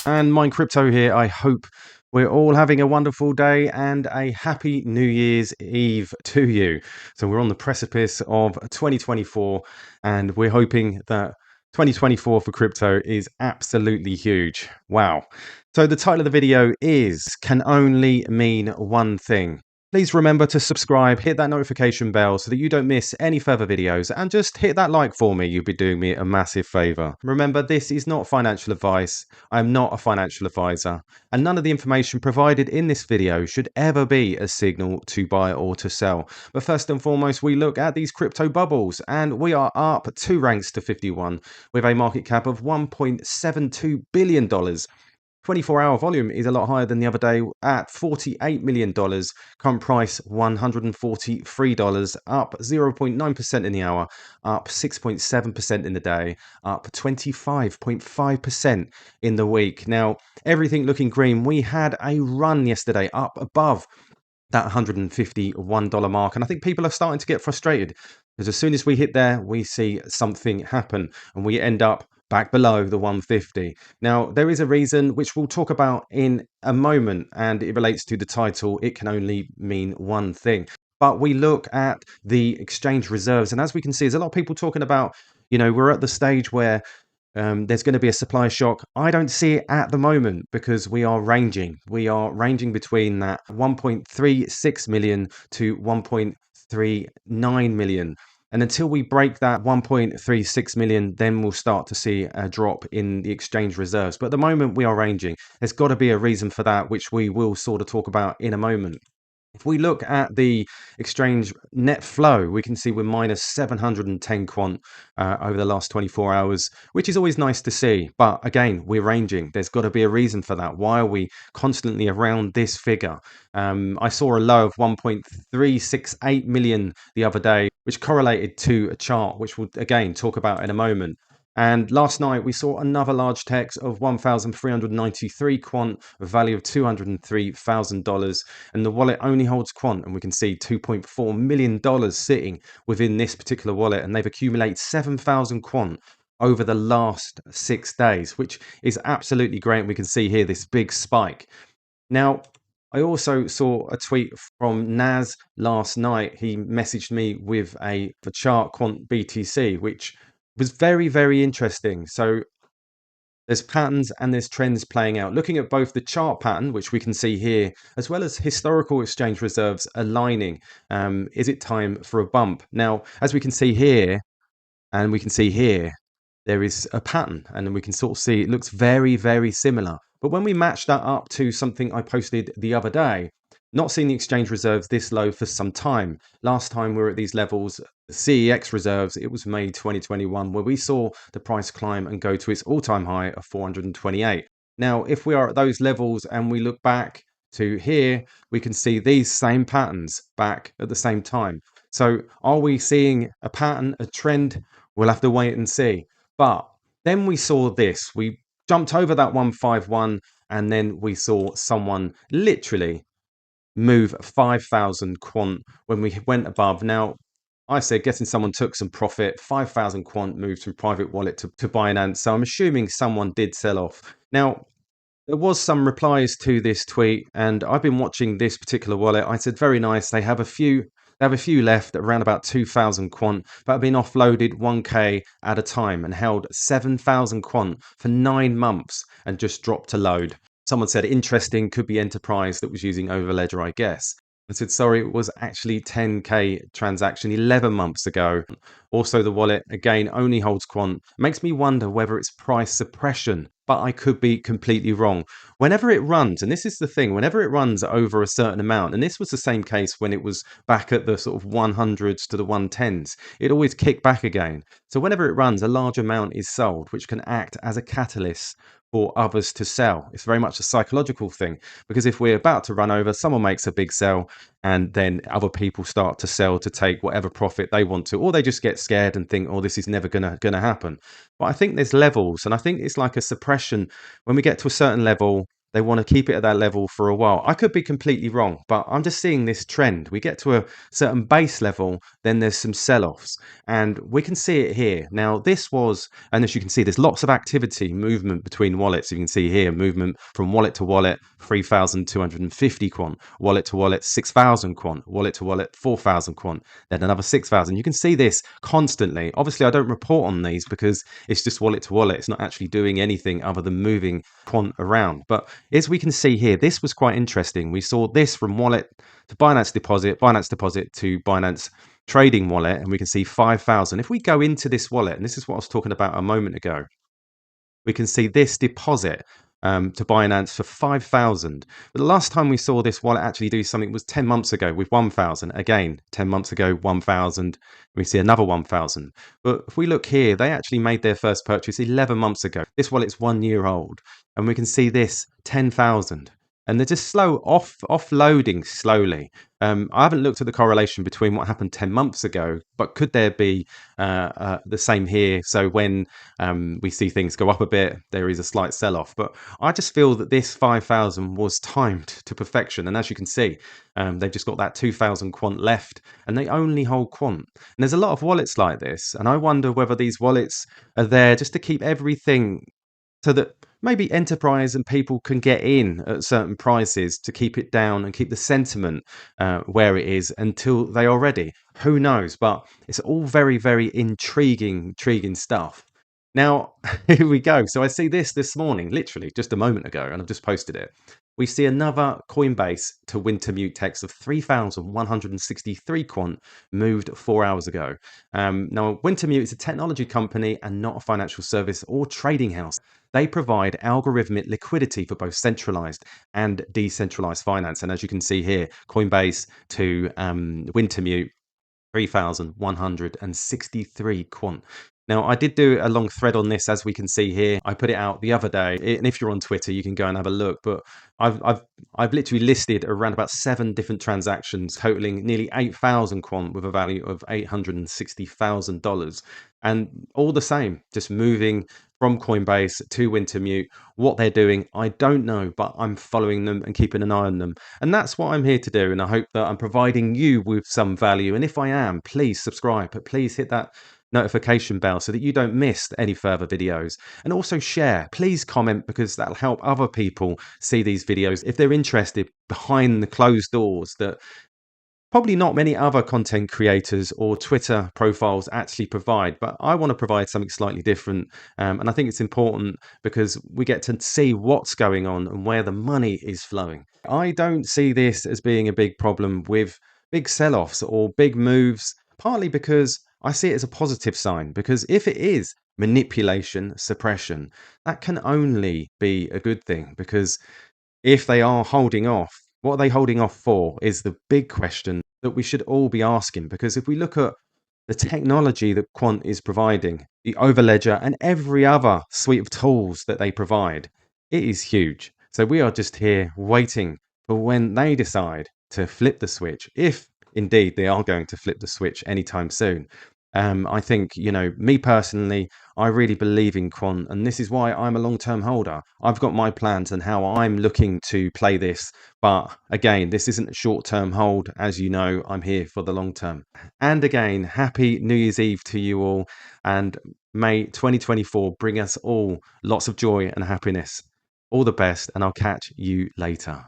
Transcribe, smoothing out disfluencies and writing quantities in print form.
And Mine Crypto here. I hope we're all having a wonderful day and a happy New Year's Eve to you. So we're on the precipice of 2024 and we're hoping that 2024 for crypto is absolutely huge. Wow. So the title of the video is Can Only Mean One Thing. Please remember to subscribe, hit that notification bell so that you don't miss any further videos, and just hit that like for me. You'll be doing me a massive favor. Remember, this is not financial advice. I'm not a financial advisor, and none of the information provided in this video should ever be a signal to buy or to sell. But first and foremost, we look at these crypto bubbles, and we are up 2 ranks to 51 with a market cap of $1.72 billion. 24-hour volume is a lot higher than the other day at $48 million. Current price $143, up 0.9% in the hour, up 6.7% in the day, up 25.5% in the week. Now, everything looking green. We had a run yesterday up above that $151 mark, and I think people are starting to get frustrated because as soon as we hit there, we see something happen and we end up back below the 150. Now, there is a reason which we'll talk about in a moment, and it relates to the title, It Can Only Mean One Thing. But we look at the exchange reserves, and as we can see, there's a lot of people talking about, we're at the stage where there's going to be a supply shock. I don't see it at the moment because we are ranging. We are ranging between that 1.36 million to 1.39 million. And until we break that 1.36 million, then we'll start to see a drop in the exchange reserves. But at the moment, we are ranging. There's got to be a reason for that, which we will sort of talk about in a moment. If we look at the exchange net flow, we can see we're minus 710 quant over the last 24 hours, which is always nice to see. But again, we're ranging. There's got to be a reason for that. Why are we constantly around this figure? I saw a low of 1.368 million the other day, which correlated to a chart, which we'll again talk about in a moment. And last night we saw another large text of 1,393 quant, a value of $203,000, and the wallet only holds quant, and we can see $2.4 million sitting within this particular wallet, and they've accumulated 7,000 quant over the last 6 days, which is absolutely great. And we can see here this big spike. Now, I also saw a tweet from Naz last night. He messaged me with a chart quant BTC, which was very, very interesting. So there's patterns and there's trends playing out. Looking at both the chart pattern, which we can see here, as well as historical exchange reserves aligning. Is it time for a bump? Now, as we can see here, and we can see here, there is a pattern, and then we can sort of see it looks very, very similar. But when we match that up to something I posted the other day, not seeing the exchange reserves this low for some time. Last time we were at these levels, the CEX reserves, it was May 2021, where we saw the price climb and go to its all-time high of 428. Now, if we are at those levels and we look back to here, we can see these same patterns back at the same time. So are we seeing a pattern, a trend? We'll have to wait and see. But then we saw this. We jumped over that 151, and then we saw someone literally move 5,000 quant when we went above. Now, I said guessing someone took some profit. 5,000 quant moved from private wallet to Binance. So I'm assuming someone did sell off. Now, there was some replies to this tweet, and I've been watching this particular wallet. I said, very nice. They have a few left, around about 2,000 quant, but have been offloaded 1K at a time and held 7,000 quant for 9 months and just dropped to load. Someone said, interesting, could be Enterprise that was using Overledger, I guess. I said, sorry, it was actually 10K transaction 11 months ago. Also, the wallet, again, only holds quant. Makes me wonder whether it's price suppression, but I could be completely wrong. Whenever it runs, and this is the thing, whenever it runs over a certain amount, and this was the same case when it was back at the sort of 100s to the 110s, it always kicked back again. So whenever it runs, a large amount is sold, which can act as a catalyst for others to sell. It's very much a psychological thing, because if we're about to run over, someone makes a big sell and then other people start to sell to take whatever profit they want to, or they just get scared and think, oh, this is never gonna happen. But I think there's levels, and I think it's like a suppression. When we get to a certain level, they want to keep it at that level for a while. I could be completely wrong, but I'm just seeing this trend. We get to a certain base level, then there's some sell-offs, and we can see it here. Now, this was, and as you can see, there's lots of activity, movement between wallets. You can see here, movement from wallet to wallet, 3,250 quant, wallet to wallet, 6,000 quant, wallet to wallet, 4,000 quant, then another 6,000. You can see this constantly. Obviously, I don't report on these because it's just wallet to wallet. It's not actually doing anything other than moving quant around. But as we can see here, this was quite interesting. We saw this from wallet to Binance deposit to Binance trading wallet, and we can see 5,000. If we go into this wallet, and this is what I was talking about a moment ago, we can see this deposit to Binance for 5,000. But the last time we saw this wallet actually do something was 10 months ago with 1,000. Again, 10 months ago, 1,000. We see another 1,000. But if we look here, they actually made their first purchase 11 months ago. This wallet's 1 year old. And we can see this 10,000. And they're just offloading slowly. I haven't looked at the correlation between what happened 10 months ago, but could there be the same here? So when we see things go up a bit, there is a slight sell-off. But I just feel that this 5,000 was timed to perfection. And as you can see, they've just got that 2,000 quant left, and they only hold quant. And there's a lot of wallets like this. And I wonder whether these wallets are there just to keep everything so that maybe enterprise and people can get in at certain prices to keep it down and keep the sentiment where it is until they are ready. Who knows? But it's all very, very intriguing stuff. Now, here we go. So I see this morning, literally just a moment ago, and I've just posted it. We see another Coinbase to Wintermute text of 3,163 quant moved 4 hours ago. Now, Wintermute is a technology company and not a financial service or trading house. They provide algorithmic liquidity for both centralized and decentralized finance. And as you can see here, Coinbase to Wintermute, 3,163 quant. Now, I did do a long thread on this, as we can see here. I put it out the other day, and if you're on Twitter, you can go and have a look. But I've literally listed around about 7 different transactions, totaling nearly 8,000 quant with a value of $860,000, and all the same, just moving from Coinbase to Wintermute. What they're doing, I don't know, but I'm following them and keeping an eye on them. And that's what I'm here to do. And I hope that I'm providing you with some value. And if I am, please subscribe, but please hit that notification bell so that you don't miss any further videos. And also share. Please comment, because that'll help other people see these videos if they're interested behind the closed doors that probably not many other content creators or Twitter profiles actually provide. But I want to provide something slightly different. And I think it's important because we get to see what's going on and where the money is flowing. I don't see this as being a big problem with big sell-offs or big moves, partly because I see it as a positive sign, because if it is manipulation, suppression, that can only be a good thing, because if they are holding off, what are they holding off for is the big question that we should all be asking. Because if we look at the technology that Quant is providing, the overledger and every other suite of tools that they provide, it is huge. So we are just here waiting for when they decide to flip the switch, if indeed they are going to flip the switch anytime soon. I think, me personally, I really believe in quant, and this is why I'm a long-term holder. I've got my plans and how I'm looking to play this. But again, this isn't a short-term hold. As you know, I'm here for the long term. And again, happy New Year's Eve to you all. And may 2024 bring us all lots of joy and happiness. All the best, and I'll catch you later.